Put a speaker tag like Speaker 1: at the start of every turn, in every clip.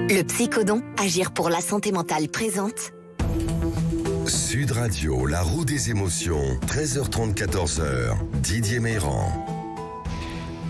Speaker 1: Le Psychodon, agir pour la santé mentale présente.
Speaker 2: Sud Radio, la roue des émotions, 13h30, 14h, Didier Meyran.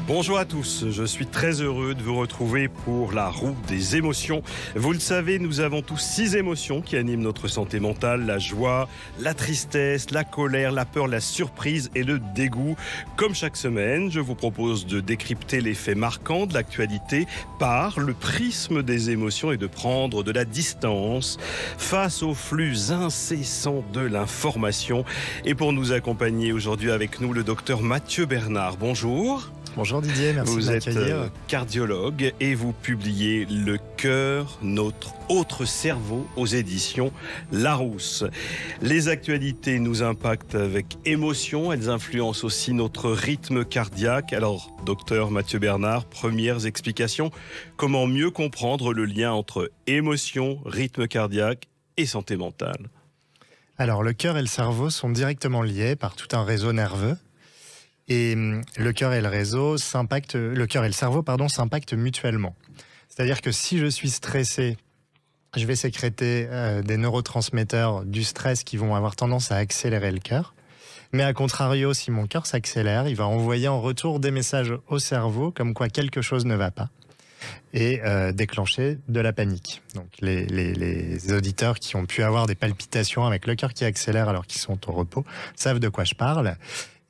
Speaker 3: Bonjour à tous, je suis très heureux de vous retrouver pour la roue des émotions. Vous le savez, nous avons tous 6 émotions qui animent notre santé mentale: la joie, la tristesse, la colère, la peur, la surprise et le dégoût. Comme chaque semaine, je vous propose de décrypter les faits marquants de l'actualité par le prisme des émotions et de prendre de la distance face au flux incessant de l'information. Et pour nous accompagner aujourd'hui avec nous, le docteur Mathieu Bernard. Bonjour.
Speaker 4: Bonjour Didier, merci de m'accueillir.
Speaker 3: Vous êtes cardiologue et vous publiez Le cœur, notre autre cerveau aux éditions Larousse. Les actualités nous impactent avec émotion, elles influencent aussi notre rythme cardiaque. Alors, docteur Mathieu Bernard, premières explications. Comment mieux comprendre le lien entre émotion, rythme cardiaque et santé mentale?
Speaker 4: Alors, le cœur et le cerveau sont directement liés par tout un réseau nerveux. Et le cœur et le cerveau s'impactent mutuellement. C'est-à-dire que si je suis stressé, je vais sécréter des neurotransmetteurs du stress qui vont avoir tendance à accélérer le cœur. Mais à contrario, si mon cœur s'accélère, il va envoyer en retour des messages au cerveau comme quoi quelque chose ne va pas et déclencher de la panique. Donc les auditeurs qui ont pu avoir des palpitations avec le cœur qui accélère alors qu'ils sont au repos savent de quoi je parle.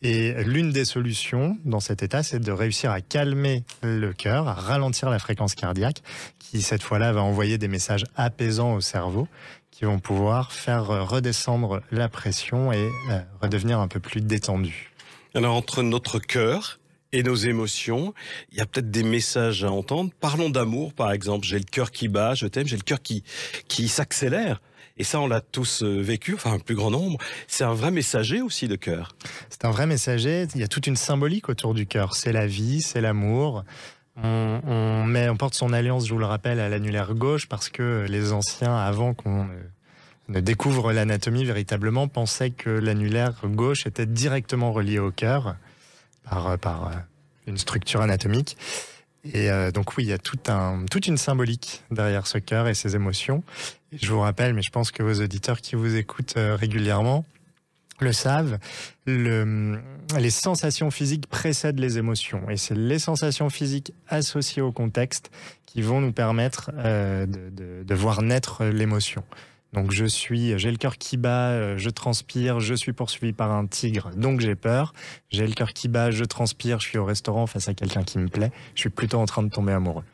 Speaker 4: Et l'une des solutions dans cet état, c'est de réussir à calmer le cœur, à ralentir la fréquence cardiaque, qui cette fois-là va envoyer des messages apaisants au cerveau, qui vont pouvoir faire redescendre la pression et redevenir un peu plus détendu. Alors
Speaker 3: entre notre cœur et nos émotions, il y a peut-être des messages à entendre. Parlons d'amour par exemple. J'ai le cœur qui bat, je t'aime, j'ai le cœur qui s'accélère. Et ça, on l'a tous vécu, enfin un plus grand nombre. C'est un vrai messager aussi, le cœur. C'est un vrai messager. Il y a toute une symbolique autour du cœur. C'est la vie, c'est l'amour. On porte son alliance, je vous le rappelle, à l'annulaire gauche parce que les anciens, avant qu'on ne découvre l'anatomie véritablement, pensaient que l'annulaire gauche était directement relié au cœur par une structure anatomique. Et donc oui, il y a toute une symbolique derrière ce cœur et ses émotions. Et je vous rappelle, mais je pense que vos auditeurs qui vous écoutent régulièrement le savent, les sensations physiques précèdent les émotions. Et c'est les sensations physiques associées au contexte qui vont nous permettre de voir naître l'émotion. Donc j'ai le cœur qui bat, je transpire, je suis poursuivi par un tigre, donc j'ai peur. J'ai le cœur qui bat, je transpire, je suis au restaurant face à quelqu'un qui me plaît. Je suis plutôt en train de tomber amoureux.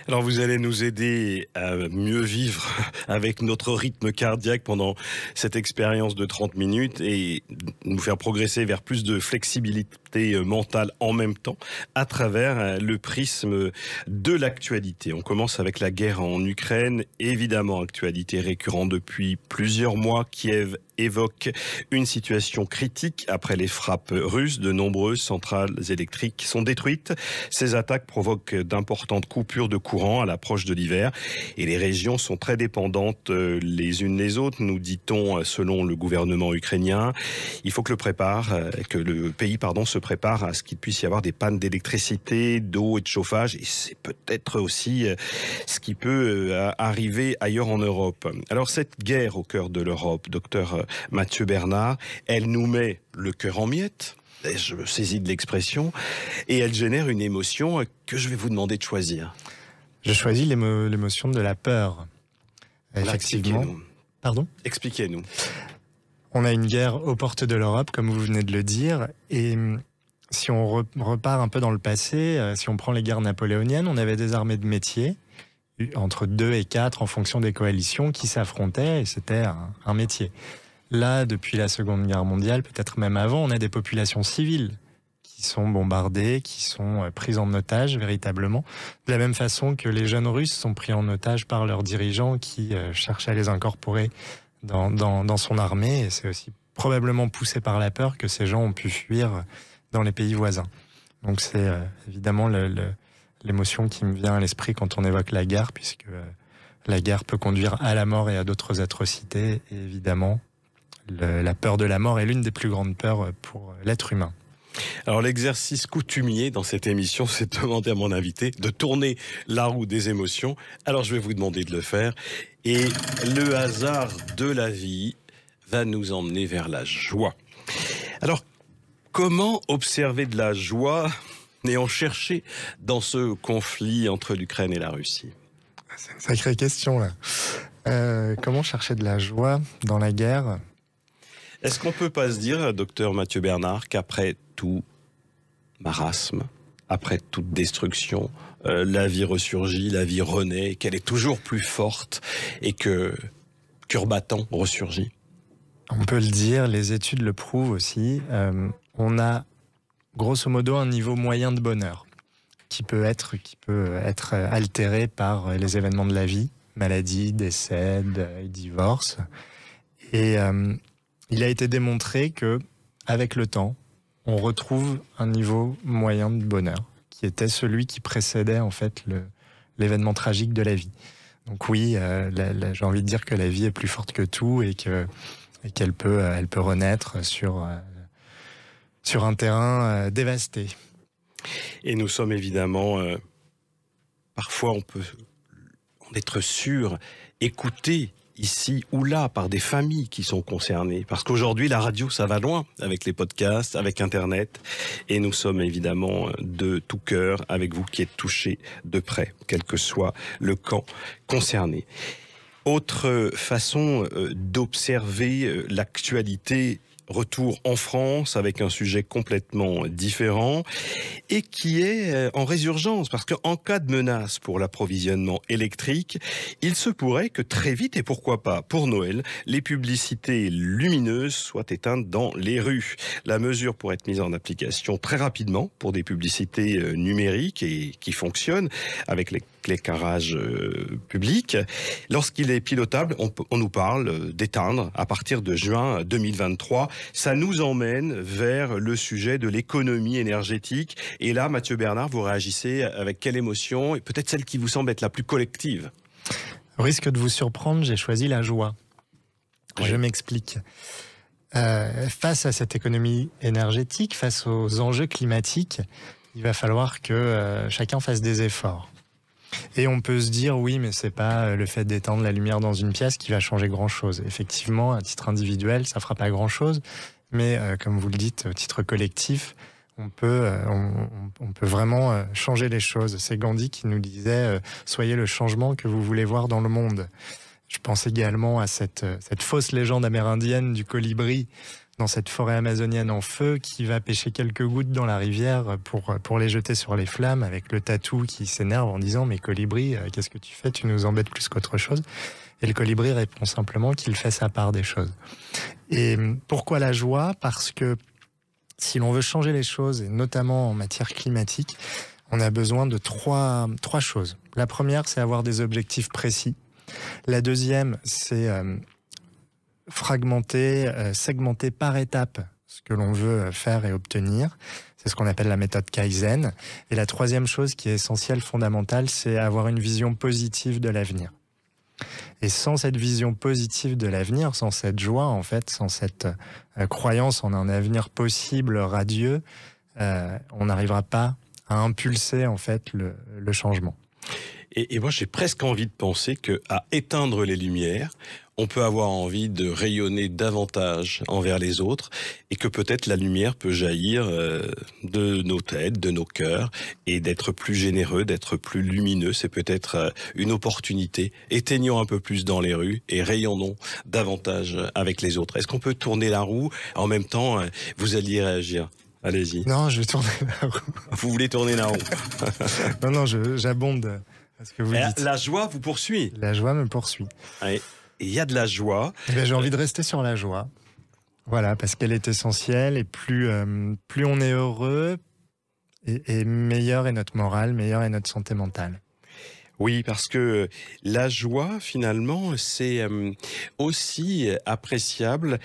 Speaker 3: Alors vous allez nous aider à mieux vivre avec notre rythme cardiaque pendant cette expérience de 30 minutes et nous faire progresser vers plus de flexibilité mentale en même temps à travers le prisme de l'actualité. On commence avec la guerre en Ukraine, évidemment actualité récurrente depuis plusieurs mois. Kiev évoque une situation critique après les frappes russes. De nombreuses centrales électriques sont détruites. Ces attaques provoquent d'importantes coupures de courant à l'approche de l'hiver et les régions sont très dépendantes les unes les autres, nous dit-on selon le gouvernement ukrainien. Il faut que le pays se prépare à ce qu'il puisse y avoir des pannes d'électricité, d'eau et de chauffage, et c'est peut-être aussi ce qui peut arriver ailleurs en Europe. Alors cette guerre au cœur de l'Europe, docteur Mathieu Bernard, elle nous met le cœur en miettes, je me saisis de l'expression, et elle génère une émotion que je vais vous demander de choisir. Je choisis l'émotion de la peur. Effectivement. Expliquez-nous. Pardon ? Expliquez-nous. On a une guerre aux portes de l'Europe, comme vous venez de le dire, et si on repart un peu dans le passé, si on prend les guerres napoléoniennes, on avait des armées de métier, entre 2 et 4 en fonction des coalitions, qui s'affrontaient, et c'était un métier. Là, depuis la Seconde Guerre mondiale, peut-être même avant, on a des populations civiles qui sont bombardées, qui sont prises en otage véritablement, de la même façon que les jeunes Russes sont pris en otage par leurs dirigeants qui cherchent à les incorporer dans son armée, et c'est aussi probablement poussé par la peur que ces gens ont pu fuir dans les pays voisins. Donc c'est évidemment l'émotion qui me vient à l'esprit quand on évoque la guerre, puisque la guerre peut conduire à la mort et à d'autres atrocités, et évidemment la peur de la mort est l'une des plus grandes peurs pour l'être humain. Alors l'exercice coutumier dans cette émission, c'est de demander à mon invité de tourner la roue des émotions. Alors je vais vous demander de le faire. Et le hasard de la vie va nous emmener vers la joie. Alors, comment observer de la joie et en chercher dans ce conflit entre l'Ukraine et la Russie?
Speaker 4: C'est une sacrée question, là. Comment chercher de la joie dans la guerre?
Speaker 3: Est-ce qu'on peut pas se dire, docteur Mathieu Bernard, qu'après tout marasme, après toute destruction, la vie ressurgit, la vie renaît, qu'elle est toujours plus forte et que cœur battant ressurgit?
Speaker 4: On peut le dire, les études le prouvent aussi. On a grosso modo un niveau moyen de bonheur qui peut être altéré par les événements de la vie, maladie, décès, divorce. Et il a été démontré que avec le temps, on retrouve un niveau moyen de bonheur qui était celui qui précédait en fait l'événement tragique de la vie. Donc oui, j'ai envie de dire que la vie est plus forte que tout et qu'elle peut renaître sur un terrain dévasté.
Speaker 3: Et nous sommes évidemment, parfois on peut en être sûr, écoutés ici ou là par des familles qui sont concernées. Parce qu'aujourd'hui, la radio, ça va loin avec les podcasts, avec Internet. Et nous sommes évidemment de tout cœur avec vous qui êtes touchés de près, quel que soit le camp concerné. Autre façon d'observer l'actualité, retour en France avec un sujet complètement différent et qui est en résurgence parce qu'en cas de menace pour l'approvisionnement électrique, il se pourrait que très vite et pourquoi pas pour Noël, les publicités lumineuses soient éteintes dans les rues. La mesure pourrait être mise en application très rapidement pour des publicités numériques et qui fonctionnent avec l'éclairage public. Lorsqu'il est pilotable, on nous parle d'éteindre à partir de juin 2023. Ça nous emmène vers le sujet de l'économie énergétique. Et là, Mathieu Bernard, vous réagissez avec quelle émotion? Et peut-être celle qui vous semble être la plus collective.
Speaker 4: Au risque de vous surprendre, j'ai choisi la joie. Oui. Je m'explique. Face à cette économie énergétique, face aux enjeux climatiques, il va falloir que chacun fasse des efforts. Et on peut se dire, oui, mais c'est pas le fait d'éteindre la lumière dans une pièce qui va changer grand-chose. Effectivement, à titre individuel, ça fera pas grand-chose. Mais comme vous le dites, au titre collectif, on peut vraiment changer les choses. C'est Gandhi qui nous disait « Soyez le changement que vous voulez voir dans le monde ». Je pense également à cette fausse légende amérindienne du colibri dans cette forêt amazonienne en feu qui va pêcher quelques gouttes dans la rivière pour les jeter sur les flammes avec le tatou qui s'énerve en disant « Mais colibri, qu'est-ce que tu fais? Tu nous embêtes plus qu'autre chose ». Et le colibri répond simplement qu'il fait sa part des choses. Et pourquoi la joie? Parce que si l'on veut changer les choses, et notamment en matière climatique, on a besoin de trois choses. La première, c'est avoir des objectifs précis. La deuxième, c'est segmenter par étape ce que l'on veut faire et obtenir. C'est ce qu'on appelle la méthode Kaizen. Et la troisième chose qui est essentielle, fondamentale, c'est avoir une vision positive de l'avenir. Et sans cette vision positive de l'avenir, sans cette joie, en fait, sans cette croyance en un avenir possible, radieux, on n'arrivera pas à impulser, en fait, le changement.
Speaker 3: Et moi, j'ai presque envie de penser qu'à éteindre les lumières, on peut avoir envie de rayonner davantage envers les autres et que peut-être la lumière peut jaillir de nos têtes, de nos cœurs et d'être plus généreux, d'être plus lumineux. C'est peut-être une opportunité. Éteignons un peu plus dans les rues et rayonnons davantage avec les autres. Est-ce qu'on peut tourner la roue? En même temps, vous alliez réagir. Allez-y.
Speaker 4: Non, je vais tourner la roue.
Speaker 3: Vous voulez tourner la roue?
Speaker 4: Non, j'abonde à ce que vous dites.
Speaker 3: La joie vous poursuit.
Speaker 4: La joie me poursuit.
Speaker 3: Allez. Il y a de la joie.
Speaker 4: J'ai envie de rester sur la joie. Voilà, parce qu'elle est essentielle et plus on est heureux et meilleure est notre morale, meilleure est notre santé mentale.
Speaker 3: Oui, parce que la joie, finalement, c'est aussi appréciable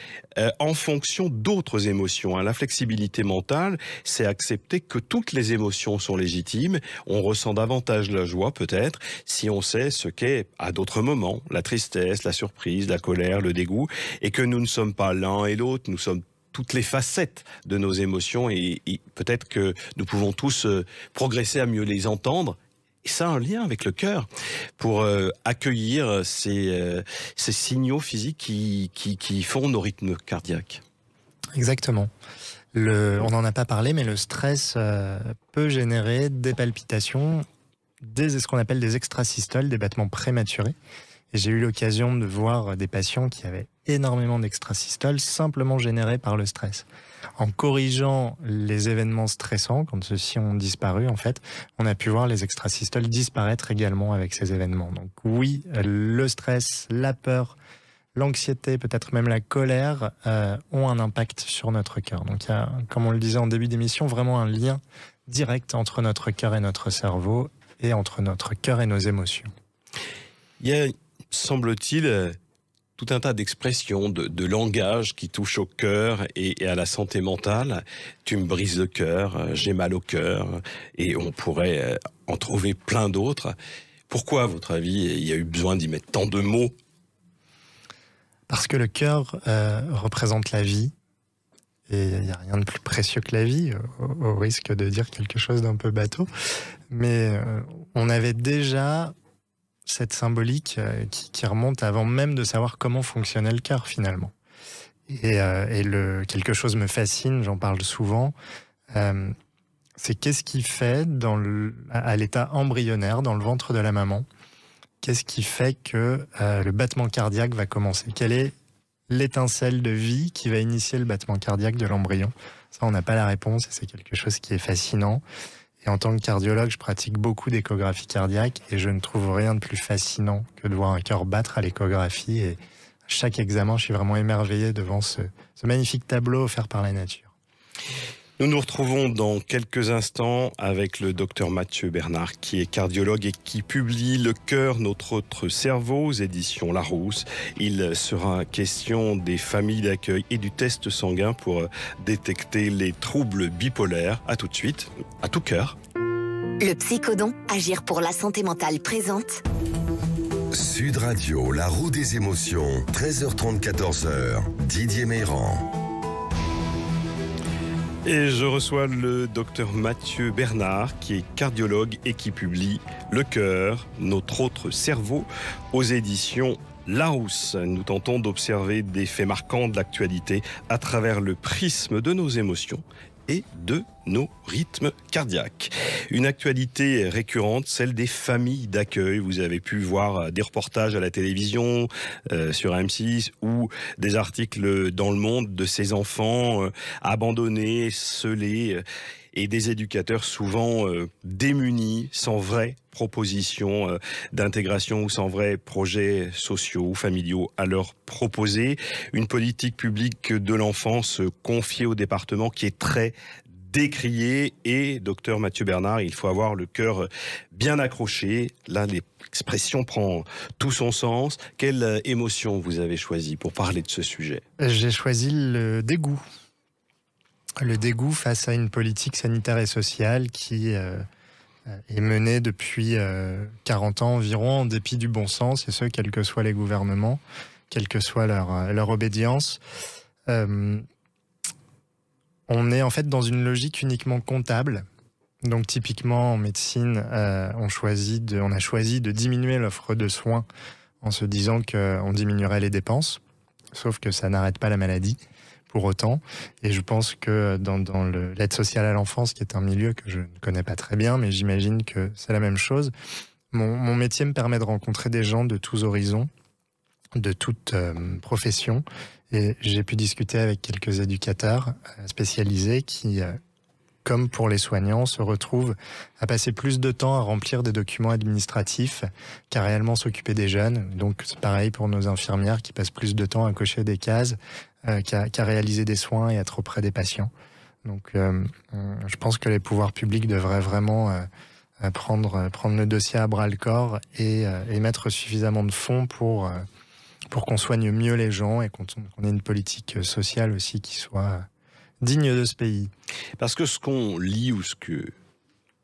Speaker 3: en fonction d'autres émotions. La flexibilité mentale, c'est accepter que toutes les émotions sont légitimes. On ressent davantage la joie, peut-être, si on sait ce qu'est, à d'autres moments, la tristesse, la surprise, la colère, le dégoût, et que nous ne sommes pas l'un et l'autre, nous sommes toutes les facettes de nos émotions et peut-être que nous pouvons tous progresser à mieux les entendre. Et ça a un lien avec le cœur pour accueillir ces signaux physiques qui font nos rythmes cardiaques.
Speaker 4: Exactement. On n'en a pas parlé, mais le stress peut générer des palpitations, ce qu'on appelle des extrasystoles, des battements prématurés. Et j'ai eu l'occasion de voir des patients qui avaient énormément d'extrasystoles simplement générées par le stress. En corrigeant les événements stressants, quand ceux-ci ont disparu, en fait, on a pu voir les extrasystoles disparaître également avec ces événements. Donc oui, le stress, la peur, l'anxiété, peut-être même la colère, ont un impact sur notre cœur. Donc il y a, comme on le disait en début d'émission, vraiment un lien direct entre notre cœur et notre cerveau, et entre notre cœur et nos émotions.
Speaker 3: Il y a, semble-t-il, tout un tas d'expressions, de langage qui touchent au cœur et à la santé mentale. Tu me brises le cœur, j'ai mal au cœur, et on pourrait en trouver plein d'autres. Pourquoi, à votre avis, il y a eu besoin d'y mettre tant de mots ?
Speaker 4: Parce que le cœur représente la vie, et il n'y a rien de plus précieux que la vie, au risque de dire quelque chose d'un peu bateau. Mais on avait déjà cette symbolique qui remonte avant même de savoir comment fonctionnait le cœur finalement. Et quelque chose me fascine, j'en parle souvent, c'est qu'est-ce qui fait à l'état embryonnaire, dans le ventre de la maman, qu'est-ce qui fait que le battement cardiaque va commencer ? Quelle est l'étincelle de vie qui va initier le battement cardiaque de l'embryon ? Ça, on n'a pas la réponse et c'est quelque chose qui est fascinant. Et en tant que cardiologue, je pratique beaucoup d'échographie cardiaque et je ne trouve rien de plus fascinant que de voir un cœur battre à l'échographie. Et à chaque examen, je suis vraiment émerveillé devant ce magnifique tableau offert par la nature.
Speaker 3: Nous nous retrouvons dans quelques instants avec le docteur Mathieu Bernard, qui est cardiologue et qui publie Le cœur, notre autre cerveau aux éditions Larousse. Il sera question des familles d'accueil et du test sanguin pour détecter les troubles bipolaires. À tout de suite, à tout cœur.
Speaker 1: Le Psychodon, agir pour la santé mentale présente.
Speaker 2: Sud Radio, la roue des émotions, 13h30, 14h, Didier Meyrand.
Speaker 3: Et je reçois le docteur Mathieu Bernard, qui est cardiologue et qui publie Le cœur, notre autre cerveau, aux éditions Larousse. Nous tentons d'observer des faits marquants de l'actualité à travers le prisme de nos émotions et de nos rythmes cardiaques. Une actualité récurrente, celle des familles d'accueil. Vous avez pu voir des reportages à la télévision, sur M6, ou des articles dans Le Monde de ces enfants abandonnés, scellés, et des éducateurs souvent démunis, sans vraie proposition d'intégration ou sans vrais projets sociaux ou familiaux à leur proposer. Une politique publique de l'enfance confiée au département qui est très décriée. Et docteur Mathieu Bernard, il faut avoir le cœur bien accroché. Là, l'expression prend tout son sens. Quelle émotion vous avez choisi pour parler de ce sujet ?
Speaker 4: J'ai choisi le dégoût. Le dégoût face à une politique sanitaire et sociale qui est menée depuis 40 ans environ, en dépit du bon sens, et ce, quels que soient les gouvernements, quelle que soit leur obédience. On est en fait dans une logique uniquement comptable. Donc typiquement en médecine, on a choisi de diminuer l'offre de soins en se disant qu'on diminuerait les dépenses, sauf que ça n'arrête pas la maladie. Pour autant, et je pense que dans l'aide sociale à l'enfance, qui est un milieu que je ne connais pas très bien, mais j'imagine que c'est la même chose, mon métier me permet de rencontrer des gens de tous horizons, de toutes professions, et j'ai pu discuter avec quelques éducateurs spécialisés qui, comme pour les soignants, se retrouvent à passer plus de temps à remplir des documents administratifs qu'à réellement s'occuper des jeunes. Donc c'est pareil pour nos infirmières qui passent plus de temps à cocher des cases qu'à réaliser des soins et être auprès des patients. Donc je pense que les pouvoirs publics devraient vraiment prendre le dossier à bras-le-corps et mettre suffisamment de fonds pour qu'on soigne mieux les gens et qu'on ait une politique sociale aussi qui soit digne de ce pays.
Speaker 3: Parce que ce qu'on lit ou ce que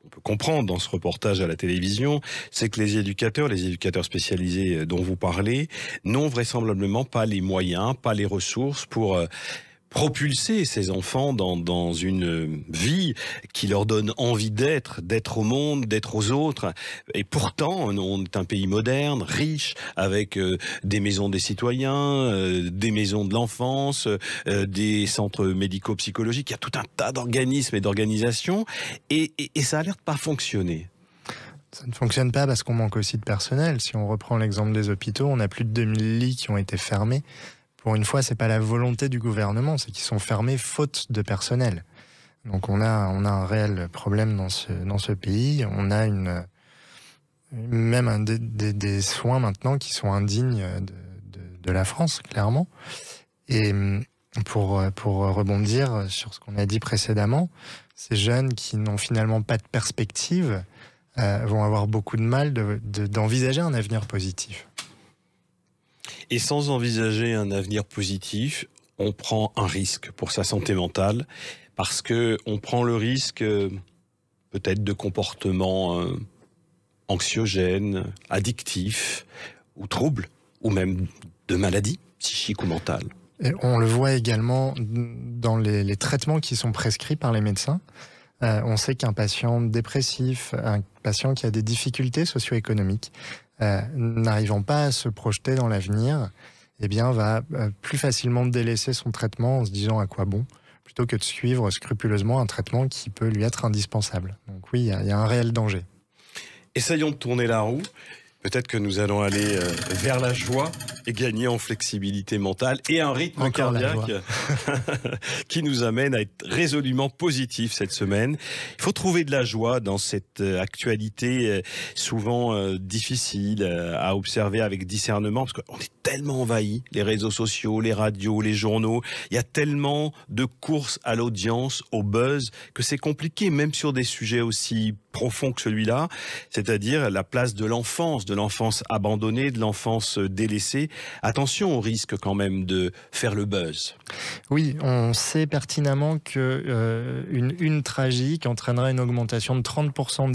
Speaker 3: on peut comprendre dans ce reportage à la télévision, c'est que les éducateurs spécialisés dont vous parlez, n'ont vraisemblablement pas les moyens, pas les ressources pour propulser ces enfants dans une vie qui leur donne envie d'être au monde, d'être aux autres. Et pourtant, on est un pays moderne, riche, avec des maisons des citoyens, des maisons de l'enfance, des centres médico-psychologiques. Il y a tout un tas d'organismes et d'organisations, et ça a l'air de pas fonctionner.
Speaker 4: Ça ne fonctionne pas parce qu'on manque aussi de personnel. Si on reprend l'exemple des hôpitaux, on a plus de 2000 lits qui ont été fermés. Pour une fois, c'est pas la volonté du gouvernement, c'est qu'ils sont fermés faute de personnel. Donc on a un réel problème dans ce pays. On a même des soins maintenant qui sont indignes de la France, clairement. Et pour rebondir sur ce qu'on a dit précédemment, ces jeunes qui n'ont finalement pas de perspective vont avoir beaucoup de mal d'envisager un avenir positif.
Speaker 3: Et sans envisager un avenir positif, on prend un risque pour sa santé mentale, parce que on prend le risque peut-être de comportements anxiogènes, addictifs, ou troubles, ou même de maladies psychiques ou mentales.
Speaker 4: Et on le voit également dans les traitements qui sont prescrits par les médecins. On sait qu'un patient dépressif, un patient qui a des difficultés socio-économiques, n'arrivant pas à se projeter dans l'avenir, eh bien, va plus facilement délaisser son traitement en se disant à quoi bon, plutôt que de suivre scrupuleusement un traitement qui peut lui être indispensable. Donc oui, il y a un réel danger.
Speaker 3: Essayons de tourner la roue. Peut-être que nous allons aller vers la joie et gagner en flexibilité mentale et un rythme
Speaker 4: Encore
Speaker 3: cardiaque qui nous amène à être résolument positif cette semaine. Il faut trouver de la joie dans cette actualité souvent difficile à observer avec discernement, parce qu'on est tellement envahi, les réseaux sociaux, les radios, les journaux, il y a tellement de courses à l'audience, au buzz, que c'est compliqué, même sur des sujets aussi profonds que celui-là, c'est-à-dire la place de l'enfance abandonnée, de l'enfance délaissée. Attention au risque quand même de faire le buzz.
Speaker 4: Oui, on sait pertinemment que une tragique entraînerait une augmentation de 30%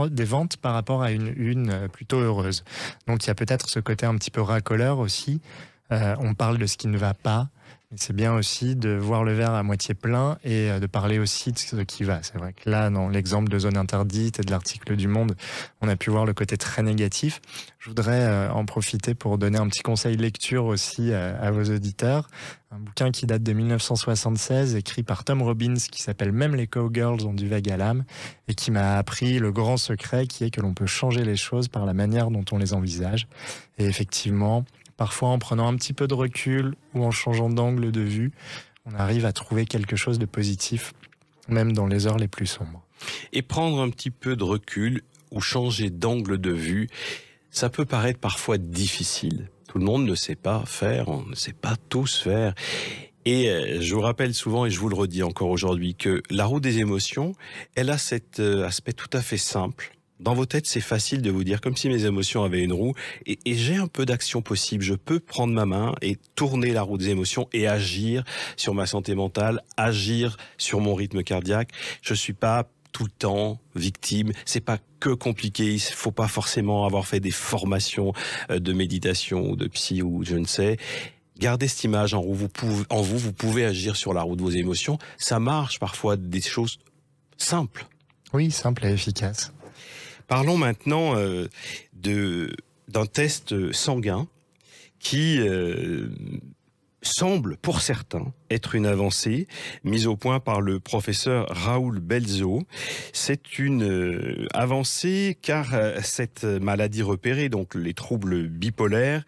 Speaker 4: des ventes par rapport à une plutôt heureuse. Donc il y a peut-être ce côté un petit peu racoleur aussi. On parle de ce qui ne va pas. C'est bien aussi de voir le verre à moitié plein et de parler aussi de ce qui va. C'est vrai que là, dans l'exemple de zone interdite et de l'article du Monde, on a pu voir le côté très négatif. Je voudrais en profiter pour donner un petit conseil lecture aussi à vos auditeurs. Un bouquin qui date de 1976, écrit par Tom Robbins, qui s'appelle « Même les cowgirls ont du vague à l'âme » et qui m'a appris le grand secret qui est que l'on peut changer les choses par la manière dont on les envisage. Et effectivement, parfois, en prenant un petit peu de recul ou en changeant d'angle de vue, on arrive à trouver quelque chose de positif, même dans les heures les plus sombres.
Speaker 3: Et prendre un petit peu de recul ou changer d'angle de vue, ça peut paraître parfois difficile. Tout le monde ne sait pas faire, on ne sait pas tous faire. Et je vous rappelle souvent, et je vous le redis encore aujourd'hui, que la roue des émotions, elle a cet aspect tout à fait simple. Dans vos têtes, c'est facile de vous dire, comme si mes émotions avaient une roue, et j'ai un peu d'action possible. Je peux prendre ma main et tourner la roue des émotions et agir sur ma santé mentale, agir sur mon rythme cardiaque. Je suis pas tout le temps victime. C'est pas que compliqué. Il faut pas forcément avoir fait des formations de méditation ou de psy ou je ne sais. Gardez cette image en vous. Vous pouvez agir sur la roue de vos émotions. Ça marche parfois des choses simples.
Speaker 4: Oui, simple et efficace.
Speaker 3: Parlons maintenant d'un test sanguin qui semble, pour certains, être une avancée mise au point par le professeur Raoul Belzo. C'est une avancée car cette maladie repérée, donc les troubles bipolaires,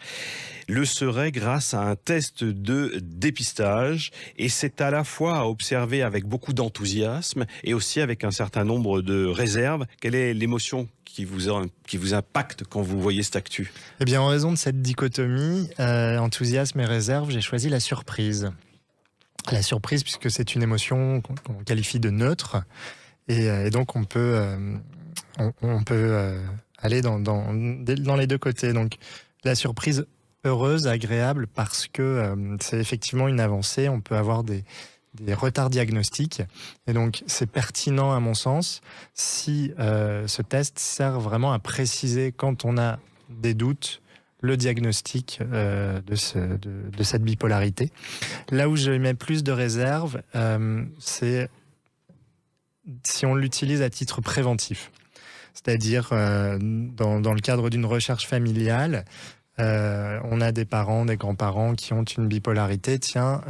Speaker 3: le serait grâce à un test de dépistage, et c'est à la fois à observer avec beaucoup d'enthousiasme et aussi avec un certain nombre de réserves. Quelle est l'émotion qui vous impacte quand vous voyez cette actu?
Speaker 4: Eh bien, en raison de cette dichotomie, enthousiasme et réserve, j'ai choisi la surprise. La surprise, puisque c'est une émotion qu'on qualifie de neutre, et donc on peut aller dans les deux côtés. Donc la surprise heureuse, agréable, parce que c'est effectivement une avancée. On peut avoir des retards diagnostiques, et donc c'est pertinent à mon sens si ce test sert vraiment à préciser quand on a des doutes le diagnostic de cette bipolarité. Là où je mets plus de réserve, c'est si on l'utilise à titre préventif. C'est-à-dire, dans le cadre d'une recherche familiale, on a des parents, des grands-parents qui ont une bipolarité. Tiens,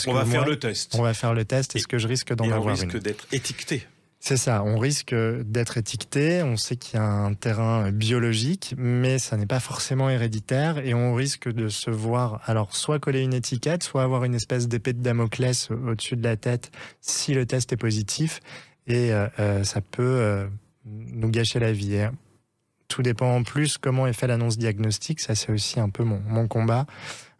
Speaker 3: on va faire le test.
Speaker 4: On va faire le test. Est-ce que je risque d'en avoir une ?
Speaker 3: On risque d'être étiqueté.
Speaker 4: C'est ça, on risque d'être étiqueté, on sait qu'il y a un terrain biologique, mais ça n'est pas forcément héréditaire et on risque de se voir, alors soit coller une étiquette, soit avoir une espèce d'épée de Damoclès au-dessus de la tête si le test est positif et ça peut nous gâcher la vie. Et tout dépend en plus comment est fait l'annonce diagnostique, ça c'est aussi un peu mon combat.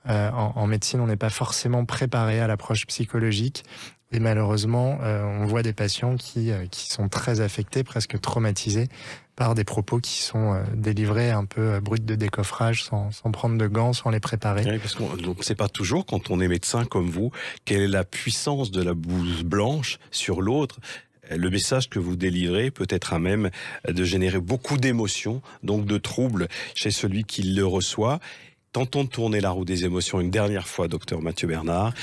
Speaker 4: En médecine, on n'est pas forcément préparé à l'approche psychologique. Et malheureusement, on voit des patients qui sont très affectés, presque traumatisés par des propos qui sont délivrés un peu bruts de décoffrage, sans prendre de gants, sans les préparer.
Speaker 3: Oui, parce qu'on ne sait pas toujours, quand on est médecin comme vous, quelle est la puissance de la blouse blanche sur l'autre. Le message que vous délivrez peut être à même de générer beaucoup d'émotions, donc de troubles chez celui qui le reçoit. Tentons de tourner la roue des émotions une dernière fois, docteur Mathieu Bernard,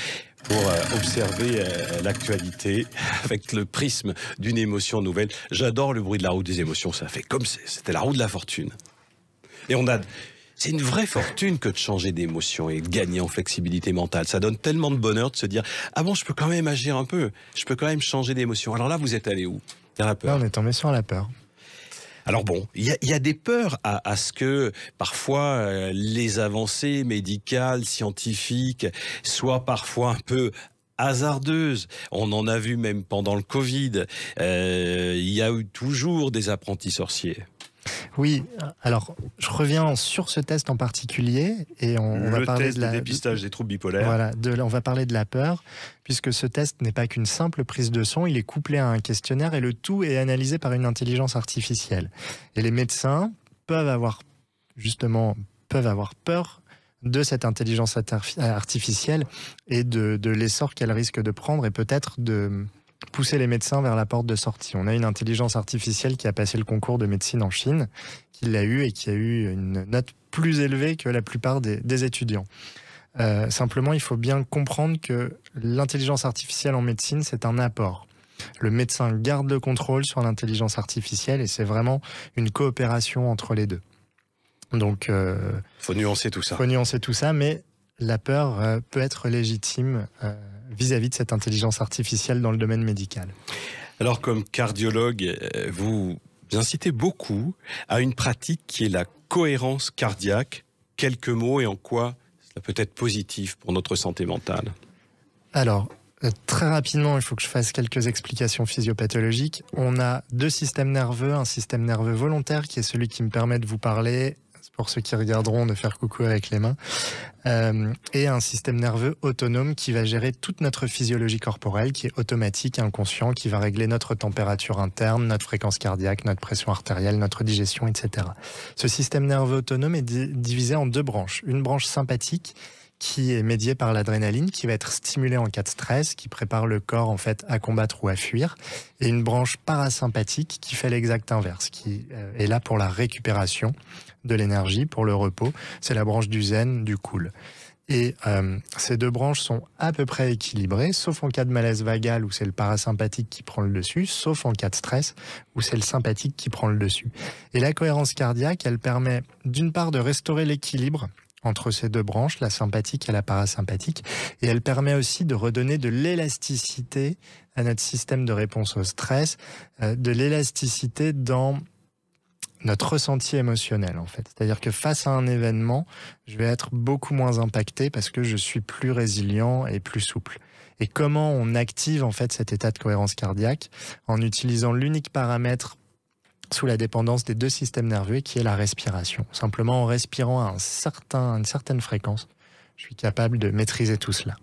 Speaker 3: pour observer l'actualité avec le prisme d'une émotion nouvelle. J'adore le bruit de la roue des émotions, ça fait comme c'était la roue de la fortune. Et c'est une vraie fortune que de changer d'émotion et de gagner en flexibilité mentale. Ça donne tellement de bonheur de se dire « Ah bon, je peux quand même agir un peu, je peux quand même changer d'émotion. » Alors là, vous êtes allé où ? Vers la peur.
Speaker 4: Là, on est tombé sur la peur.
Speaker 3: Alors bon, il y a des peurs à ce que parfois les avancées médicales, scientifiques soient parfois un peu hasardeuses. On en a vu même pendant le Covid. Il y a eu toujours des apprentis sorciers.
Speaker 4: Oui, alors je reviens sur ce test en particulier et on va parler
Speaker 3: de dépistage des troubles bipolaires.
Speaker 4: Voilà, on va parler de la peur, puisque ce test n'est pas qu'une simple prise de sang, il est couplé à un questionnaire et le tout est analysé par une intelligence artificielle. Et les médecins peuvent avoir peur de cette intelligence artificielle et de l'essor qu'elle risque de prendre et peut-être de pousser les médecins vers la porte de sortie. On a une intelligence artificielle qui a passé le concours de médecine en Chine, qui l'a eu et qui a eu une note plus élevée que la plupart des étudiants. Simplement, il faut bien comprendre que l'intelligence artificielle en médecine, c'est un apport. Le médecin garde le contrôle sur l'intelligence artificielle et c'est vraiment une coopération entre les deux. Donc,
Speaker 3: faut nuancer tout ça.
Speaker 4: Faut nuancer tout ça, mais la peur peut être légitime vis-à-vis de cette intelligence artificielle dans le domaine médical. Alors, comme cardiologue, vous incitez beaucoup à une pratique qui est la cohérence cardiaque. Quelques mots et en quoi ça peut être positif pour notre santé mentale. Alors, très rapidement, il faut que je fasse quelques explications physiopathologiques. On a deux systèmes nerveux, un système nerveux volontaire qui est celui qui me permet de vous parler, pour ceux qui regarderont, de faire coucou avec les mains, et un système nerveux autonome qui va gérer toute notre physiologie corporelle, qui est automatique, inconscient, qui va régler notre température interne, notre fréquence cardiaque, notre pression artérielle, notre digestion, etc. Ce système nerveux autonome est divisé en deux branches. Une branche sympathique, qui est médiée par l'adrénaline, qui va être stimulée en cas de stress, qui prépare le corps en fait à combattre ou à fuir, et une branche parasympathique qui fait l'exact inverse, qui est là pour la récupération de l'énergie, pour le repos. C'est la branche du zen, du cool. Et ces deux branches sont à peu près équilibrées, sauf en cas de malaise vagal où c'est le parasympathique qui prend le dessus, sauf en cas de stress où c'est le sympathique qui prend le dessus. Et la cohérence cardiaque, elle permet d'une part de restaurer l'équilibre entre ces deux branches, la sympathique et la parasympathique, et elle permet aussi de redonner de l'élasticité à notre système de réponse au stress, de l'élasticité dans notre ressenti émotionnel en fait. C'est-à-dire que face à un événement, je vais être beaucoup moins impacté parce que je suis plus résilient et plus souple. Et comment on active en fait cet état de cohérence cardiaque? En utilisant l'unique paramètre sous la dépendance des deux systèmes nerveux qui est la respiration. Simplement en respirant à une certaine fréquence, je suis capable de maîtriser tout cela.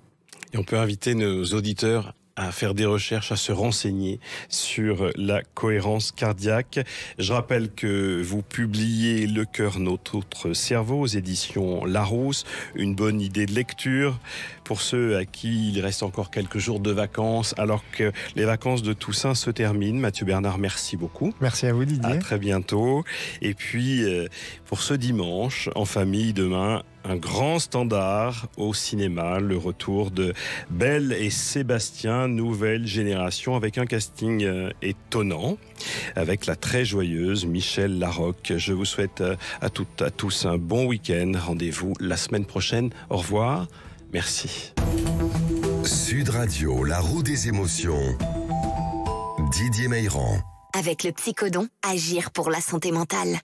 Speaker 3: Et on peut inviter nos auditeurs à faire des recherches, à se renseigner sur la cohérence cardiaque. Je rappelle que vous publiez Le cœur, notre cerveau aux éditions Larousse. Une bonne idée de lecture pour ceux à qui il reste encore quelques jours de vacances, alors que les vacances de Toussaint se terminent. Mathieu Bernard, merci beaucoup.
Speaker 4: Merci à vous, Didier.
Speaker 3: À très bientôt. Et puis, pour ce dimanche, en famille, demain, un grand standard au cinéma, le retour de Belle et Sébastien, nouvelle génération, avec un casting étonnant, avec la très joyeuse Michèle Larocque. Je vous souhaite à toutes, à tous un bon week-end. Rendez-vous la semaine prochaine. Au revoir. Merci.
Speaker 2: Sud Radio, la roue des émotions. Didier Meilran.
Speaker 1: Avec le Psychodon, agir pour la santé mentale.